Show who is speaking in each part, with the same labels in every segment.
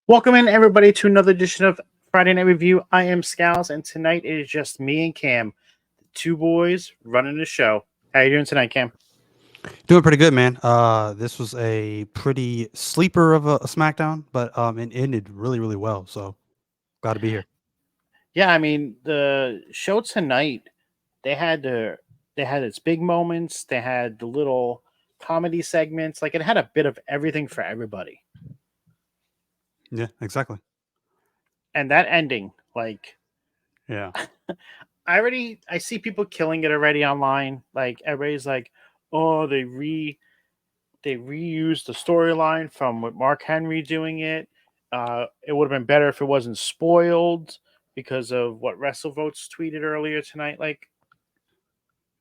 Speaker 1: Welcome in, everybody, to another edition of Friday Night Review. I am Scalz, and tonight it is just me and Cam, the two boys running the show. How you doing tonight, Cam?
Speaker 2: Doing pretty good, man. This was a pretty sleeper of a Smackdown, but it ended really, really well. So glad to be here.
Speaker 1: Yeah, I mean the show tonight. They had the they had its big moments. They had the little comedy segments. Like it had a bit of everything for everybody.
Speaker 2: Yeah, exactly.
Speaker 1: And that ending, like
Speaker 2: Yeah,
Speaker 1: I see people killing it already online. Like everybody's like, oh, they reused the storyline from with Mark Henry doing it. It would have been better if it wasn't spoiled because of what WrestleVotes tweeted earlier tonight. Like,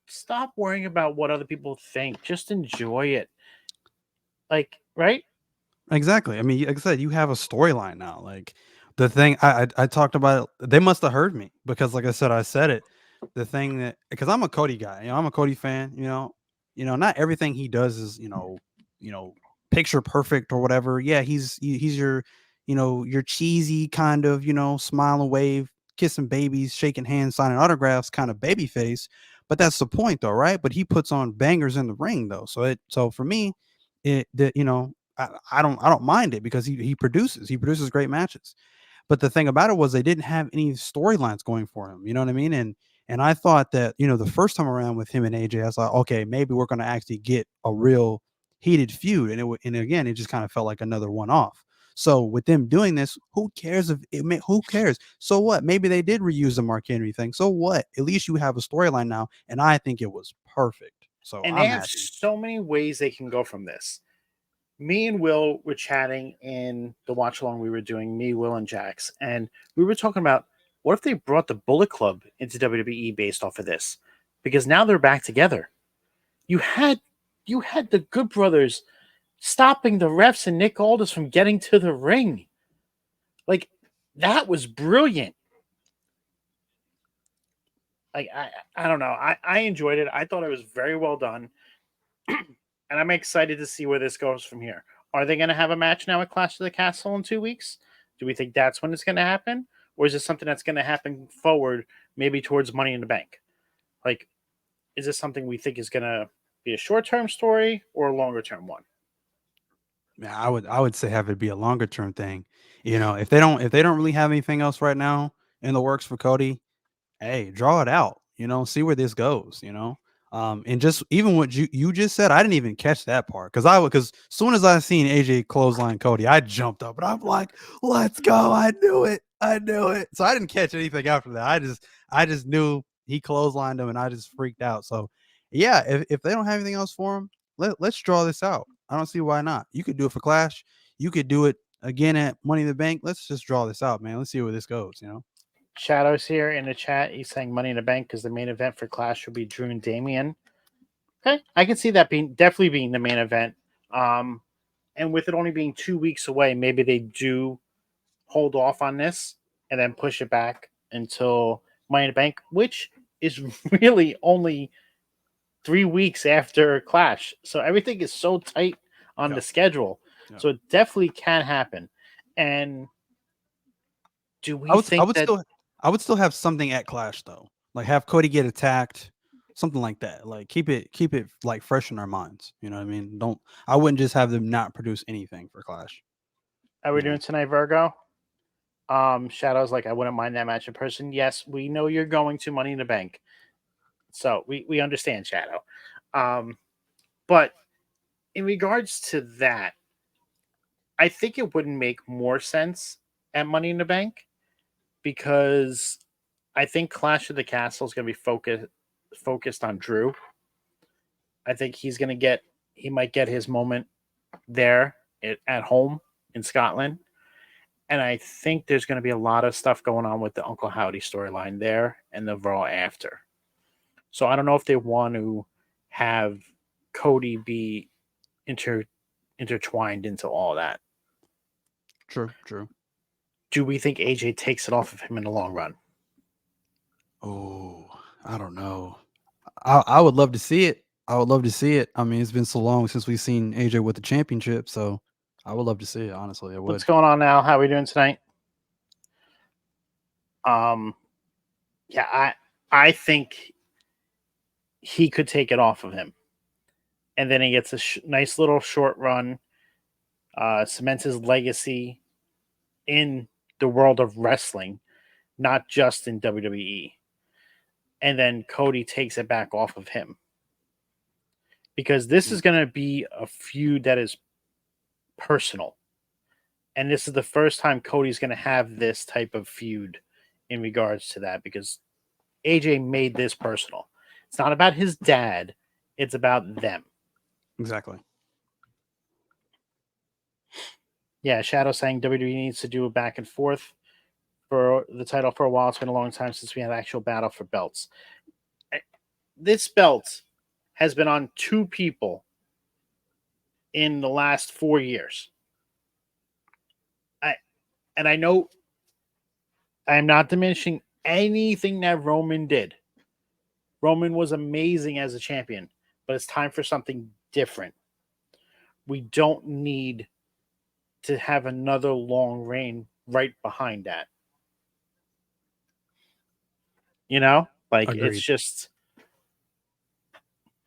Speaker 1: stop worrying about what other people think. Just enjoy it. Like, right?
Speaker 2: exactly. I mean, like I said, you have a storyline now. Like the thing I talked about, they must have heard me because, like I said it. The thing that because I'm a Cody guy, I'm a Cody fan. Not everything he does is you know, picture perfect or whatever. Yeah, he's your your cheesy kind of smile and wave, kissing babies, shaking hands, signing autographs kind of baby face. But that's the point, though, right? But he puts on bangers in the ring, though. So for me, it that I don't mind it because he produces great matches. But the thing about it was they didn't have any storylines going for him. You know what I mean? And I thought that the first time around with him and AJ, I was like, okay, maybe we're going to actually get a real heated feud, and again, it just kind of felt like another one off. So with them doing this, who cares if who cares? So what? Maybe they did reuse the Mark Henry thing. So what? At least you have a storyline now, and I think it was perfect. So
Speaker 1: And they
Speaker 2: I'm
Speaker 1: have
Speaker 2: happy.
Speaker 1: so many ways they can go from this. Me and Will were chatting in the watch along we were doing, me, Will, and Jax, and we were talking about what if they brought the Bullet Club into WWE based off of this? Because now they're back together. You had you had the Good Brothers stopping the refs and Nick Aldis from getting to the ring. Like that was brilliant. Like I don't know. I enjoyed it. I thought it was very well done. And I'm excited to see where this goes from here. Are they going to have a match now at Clash of the Castle in 2 weeks? Do we think that's when it's going to happen? Or is it something that's going to happen forward, maybe towards Money in the Bank? Like, is this something we think is going to be a short term story or a longer term one?
Speaker 2: Yeah, I would say have it be a longer term thing. If they don't really have anything else right now in the works for Cody, hey, draw it out. See where this goes. And just even what you just said, I didn't even catch that part because soon as I seen AJ clothesline Cody, I jumped up and I'm like, let's go! I knew it. So I didn't catch anything after that. I just knew he clotheslined him and I just freaked out. So yeah, if they don't have anything else for him, let's draw this out. I don't see why not. You could do it for Clash. You could do it again at Money in the Bank. Let's just draw this out, man. Let's see where this goes.
Speaker 1: Shadow's here in the chat. He's saying Money in the Bank because the main event for Clash will be Drew and Damian. Okay, I can see that being definitely being the main event. Um, and with it only being 2 weeks away, maybe they do hold off on this and then push it back until Money in the Bank, which is really only 3 weeks after Clash. So everything is so tight on
Speaker 2: Yeah.
Speaker 1: the schedule.
Speaker 2: Yeah.
Speaker 1: So it definitely can happen. And do
Speaker 2: I
Speaker 1: we
Speaker 2: would I
Speaker 1: think
Speaker 2: would
Speaker 1: that
Speaker 2: still I would still have something at Clash though. Like have Cody get attacked, something like that. Like keep it like fresh in our minds. You know what I mean? Don't I wouldn't just have them not produce anything for Clash.
Speaker 1: are we
Speaker 2: You know.
Speaker 1: doing tonight, Virgo? Shadow's like, I wouldn't mind that match in person. Yes, we know you're going to Money in the Bank. So we understand Shadow. Um, but in regards to that, I think it would make more sense at Money in the Bank because I think Clash of the Castle is going to be focused on Drew. I think he might get his moment there at home in Scotland, and I think there's going to be a lot of stuff going on with the Uncle Howdy storyline there and the Raw after. So I don't know if they want to have Cody be inter intertwined into all that.
Speaker 2: True, true.
Speaker 1: Do we think AJ takes it off of him in the long run?
Speaker 2: Oh, I don't know. I would love to see it. I would love to see it. I mean, it's been so long since we've seen AJ with the championship, so I would love to see it. Honestly, I would.
Speaker 1: What's going on now? How are we doing tonight? Um, yeah, I think he could take it off of him, and then he gets a nice little short run, cements his legacy in the world of wrestling, not just in WWE. And then Cody takes it back off of him because this is going to be a feud that is personal. And this is the first time Cody's going to have this type of feud in regards to that because AJ made this personal. It's not about his dad, it's about them.
Speaker 2: Exactly.
Speaker 1: Yeah, Shadow saying WWE needs to do a back and forth for the title for a while. It's been a long time since we had actual battle for belts. This belt has been on two people in the last 4 years. I know I am not diminishing anything that Roman did. Roman was amazing as a champion, but it's time for something different. We don't need to have another long reign right behind that. You know? Like,
Speaker 2: Agreed.
Speaker 1: it's just,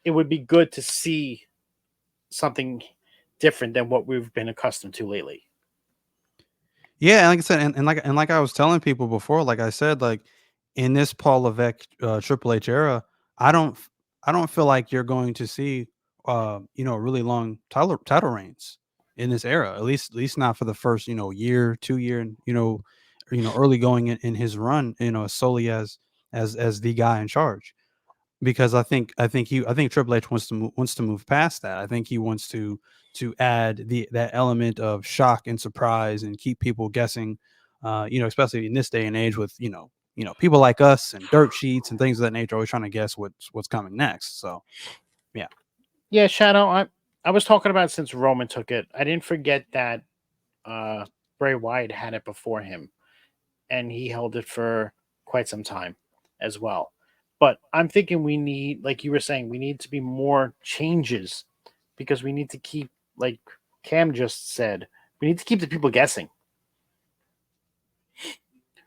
Speaker 1: it would be good to see something different than what we've been accustomed to lately.
Speaker 2: Yeah, and like I said, and like I was telling people before, like I said, like in this Paul Levesque Triple H era, I don't I don't feel like you're going to see really long title reigns in this era. At least not for the first year, 2 year, and early going in his run, solely as the guy in charge. Because I think Triple H wants to move past that. I think he wants to add that element of shock and surprise and keep people guessing. Especially in this day and age with people like us and dirt sheets and things of that nature, always trying to guess what's coming next. So yeah,
Speaker 1: Yeah, Shadow, I was talking about since Roman took it. I didn't forget that uh, Bray Wyatt had it before him, and he held it for quite some time as well. But I'm thinking we need, like you were saying, we need to be more changes because we need to keep, like Cam just said, we need to keep the people guessing.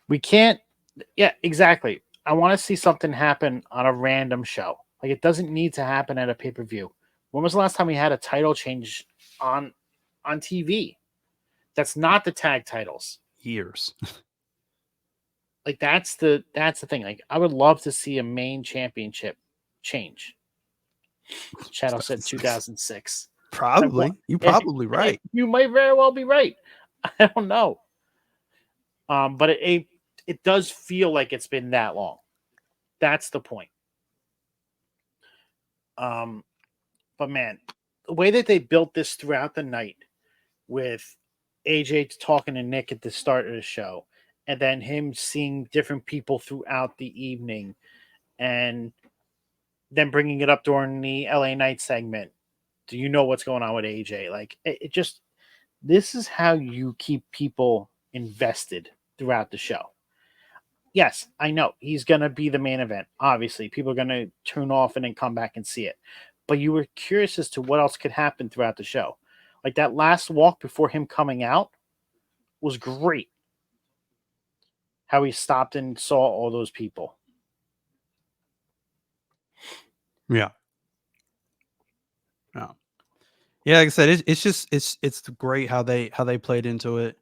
Speaker 1: We can't, yeah, exactly. I want to see something happen on a random show. Like it doesn't need to happen at a pay per view. When was the last time we had a title change on TV? That's not the tag titles.
Speaker 2: years.
Speaker 1: Like that's the thing. Like I would love to see a main championship change. Shadow said 2006.
Speaker 2: Probably. You probably right.
Speaker 1: You might very well be right. I don't know. But it does feel like it's been that long. That's the point. But man, the way that they built this throughout the night with AJ talking to Nick at the start of the show, and then him seeing different people throughout the evening, and then bringing it up during the LA Night segment. Do you know what's going on with AJ? Like it just this is how you keep people invested throughout the show. Yes, I know he's going to be the main event. Obviously, people are going to tune off and then come back and see it. But you were curious as to what else could happen throughout the show. Like that last walk before him coming out was great. How he stopped and saw all those people.
Speaker 2: Yeah. Yeah. Yeah, like I said, it's great how they played into it.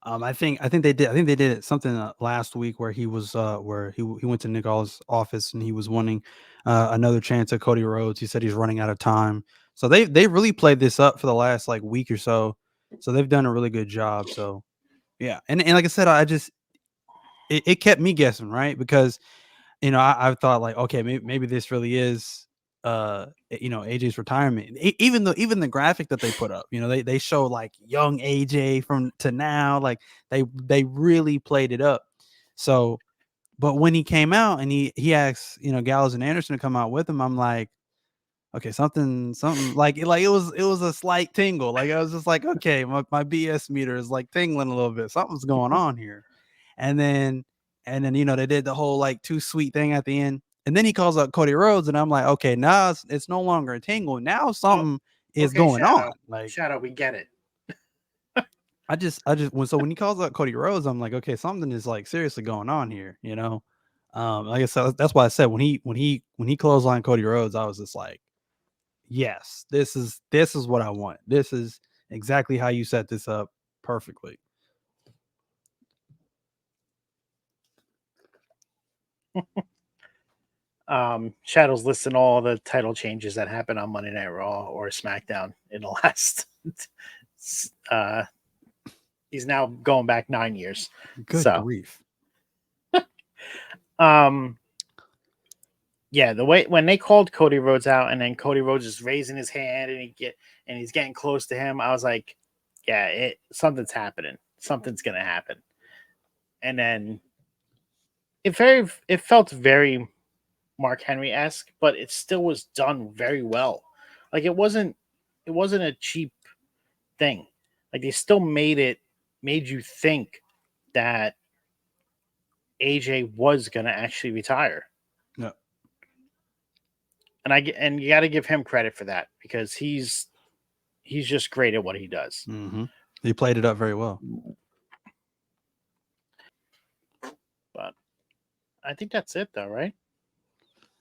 Speaker 2: I think they did it something last week where he was where he went to Nick's office and he was wanting another chance at Cody Rhodes. He said he's running out of time. So they really played this up for the last like week or so. So they've done a really good job. So yeah, and like I said, it kept me guessing, right? Because I thought like, okay, maybe this really is AJ's retirement. Even the graphic that they put up, they show like young AJ from to now, like they really played it up. So but when he came out and he asked Gallows and Anderson to come out with him, I'm like, okay, something like it was a slight tingle. Like I was just like, okay, my BS meter is like tingling a little bit. Something's going on here. And then they did the whole like too sweet thing at the end. And then he calls out Cody Rhodes, and I'm like, okay, now it's no longer a tingle. Now something is
Speaker 1: Okay,
Speaker 2: going on.
Speaker 1: Shadow.
Speaker 2: Like
Speaker 1: Shadow, we get it.
Speaker 2: when he calls out Cody Rhodes, I'm like, okay, something is like seriously going on here, you know. Like I said, that's why I said when he clotheslined Cody Rhodes, I was just like, yes, this is what I want. This is exactly how you set this up perfectly.
Speaker 1: Shadow's listing all the title changes that happened on Monday Night Raw or SmackDown in the last. uh, he's now going back 9 years.
Speaker 2: Good
Speaker 1: So,
Speaker 2: grief.
Speaker 1: um, yeah, the way when they called Cody Rhodes out, and then Cody Rhodes is raising his hand, and he's getting close to him, I was like, yeah, something's happening. Something's gonna happen. And then it felt very Mark Henry esque, but it still was done very well. Like it wasn't a cheap thing. Like they still made you think that AJ was gonna actually retire.
Speaker 2: No.
Speaker 1: And you got to give him credit for that because he's just great at what he does.
Speaker 2: Mm-hmm. He played it up very well.
Speaker 1: But I think that's it, though, right?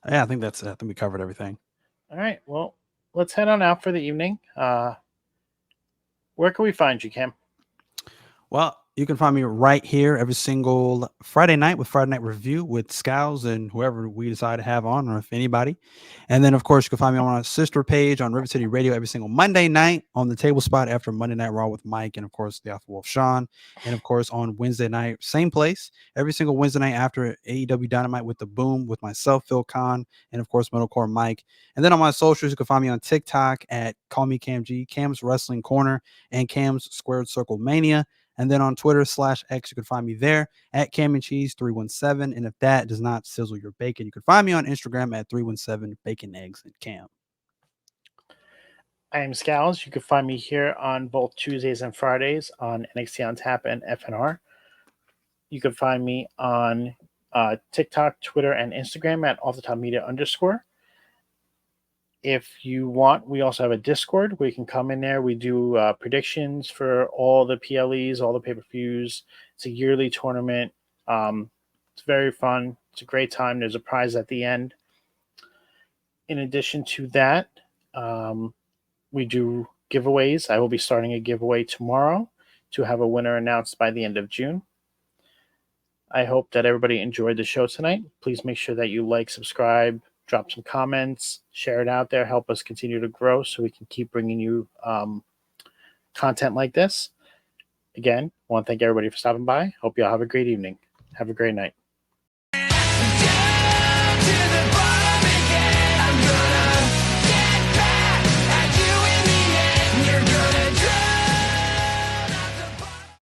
Speaker 2: Yeah, I think that's it. I think we covered everything.
Speaker 1: All right. Well, let's head on out for the evening. Where can we find you, Cam?
Speaker 2: Well, you can find me right here every single Friday night with Friday Night Review with Scalz and whoever we decide to have on, or if anybody. And then, of course, you can find me on our sister page on River City Radio every single Monday night on the table spot after Monday Night Raw with Mike and, of course, the Alpha Wolf Sean. And, of course, on Wednesday night, same place, every single Wednesday night after AEW Dynamite with The Boom with myself, Phil Khan, and, of course, Metalcore Mike. And then on my socials, you can find me on TikTok at Call Me Cam G, Cam's Wrestling Corner, and Cam's Squared Circle Mania. And then on Twitter /X, you can find me there at Cam and Cheese 317. And if that does not sizzle your bacon, you can find me on Instagram at 317 Bacon Eggs and Cam.
Speaker 1: I am Scalz. You can find me here on both Tuesdays and Fridays on NXT on Tap and FNR. You can find me on TikTok, Twitter, and Instagram at _. If you want, we also have a Discord where you can come in there. We do predictions for all the PLEs, all the pay-per-views. It's a yearly tournament. It's very fun. It's a great time. There's a prize at the end. In addition to that, we do giveaways. I will be starting a giveaway tomorrow to have a winner announced by the end of June. I hope that everybody enjoyed the show tonight. Please make sure that you like, subscribe, drop some comments, share it out there, help us continue to grow so we can keep bringing you content like this. Again, I want to thank everybody for stopping by. Hope you all have a great evening. Have a great night.